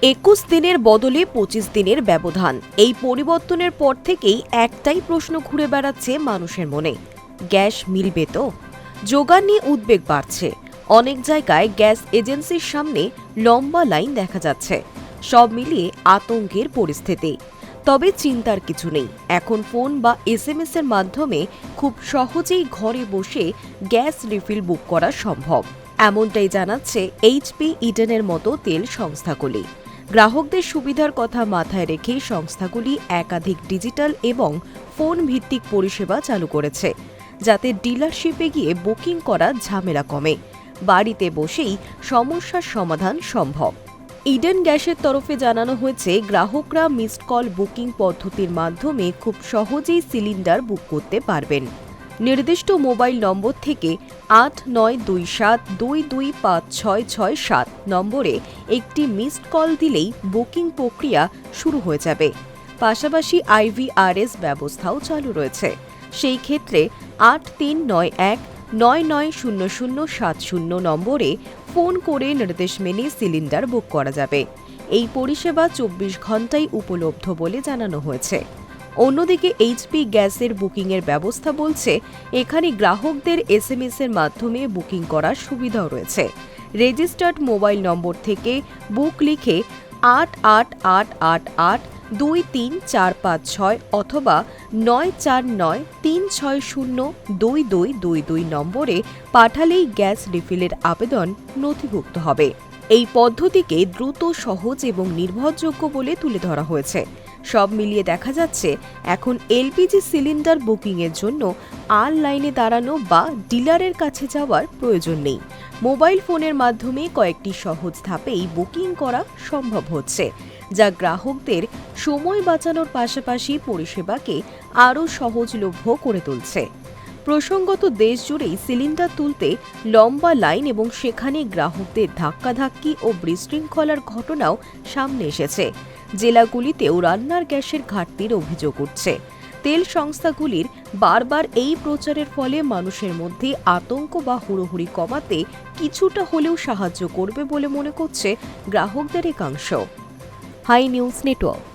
21 দিনের বদলে 25 দিনের ব্যবধান। এই পরিবর্তনের পর থেকেই একটাই প্রশ্ন ঘুরে বেড়াচ্ছে মানুষের মনে, গ্যাস মিলবে তো? যোগান নিয়ে উদ্বেগ বাড়ছে। অনেক জায়গায় গ্যাস এজেন্সির সামনে লম্বা লাইন দেখা যাচ্ছে। সব মিলিয়ে আতঙ্কের পরিস্থিতি। তবে চিন্তার কিছু নেই, এখন ফোন বা SMS এর মাধ্যমে খুব সহজেই ঘরে বসে গ্যাস রিফিল বুক করা সম্ভব। এমনটাই জানাচ্ছে HP ইডেনের মতো তেল সংস্থাগুলি। গ্রাহকদের সুবিধার কথা মাথায় রেখে সংস্থাগুলি একাধিক ডিজিটাল এবং ফোন ভিত্তিক পরিষেবা চালু করেছে, যাতে ডিলারশিপে গিয়ে বুকিং করা ঝামেলা কমে, বাড়িতে বসেই সমস্যার সমাধান সম্ভব। ইডেন গ্যাসের তরফে জানানো হয়েছে, গ্রাহকরা মিসড কল বুকিং পদ্ধতির মাধ্যমে খুব সহজেই সিলিন্ডার বুক করতে পারবেন। নির্দিষ্ট মোবাইল নম্বর থেকে 8927225667 নম্বরে একটি মিসড কল দিলেই বুকিং প্রক্রিয়া শুরু হয়ে যাবে। পাশাপাশি IVRS ব্যবস্থাও চালু রয়েছে। সেই ক্ষেত্রে 8391990070 নম্বরে ফোন করে নির্দেশ মেনে সিলিন্ডার বুক করা যাবে। এই পরিষেবা 24 ঘন্টায় উপলব্ধ বলে জানানো হয়েছে। অন্যদিকে HP গ্যাসের বুকিংয়ের ব্যবস্থা বলছে, এখানে গ্রাহকদের SMS এর মাধ্যমে বুকিং করার সুবিধাও রয়েছে। রেজিস্টার্ড মোবাইল নম্বর থেকে বুক লিখে 8888823456 অথবা 9493602222 নম্বরে পাঠালেই গ্যাস রিফিলের আবেদন নথিভুক্ত হবে। এই পদ্ধতিকে দ্রুত, সহজ এবং নির্ভরযোগ্য বলে তুলে ধরা হয়েছে। সব মিলিয়ে দেখা যাচ্ছে, এখন LPG সিলিন্ডার বুকিংয়ের জন্য আর লাইনে দাঁড়ানো বা ডিলারের কাছে যাওয়ার প্রয়োজন নেই। মোবাইল ফোনের মাধ্যমে কয়েকটি সহজ ধাপেই বুকিং করা সম্ভব হচ্ছে, যা গ্রাহকদের সময় বাঁচানোর পাশাপাশি পরিষেবাকে আরও সহজলভ্য করে তুলছে। প্রসঙ্গত, দেশ জুড়েই সিলিন্ডার তুলতে লম্বা লাইন এবং সেখানে গ্রাহকদের ধাক্কাধাক্কি ও বিশৃঙ্খলার ঘটনাও সামনে এসেছে। জেলাগুলিতেও রান্নার গ্যাসের ঘাটতির অভিযোগ উঠছে। তেল সংস্থাগুলির বারবার এই প্রচারের ফলে মানুষের মধ্যে আতঙ্ক বা হুড়োহুড়ি কমাতে কিছুটা হলেও সাহায্য করবে বলে মনে করছে গ্রাহকদের একাংশ। Hi news network.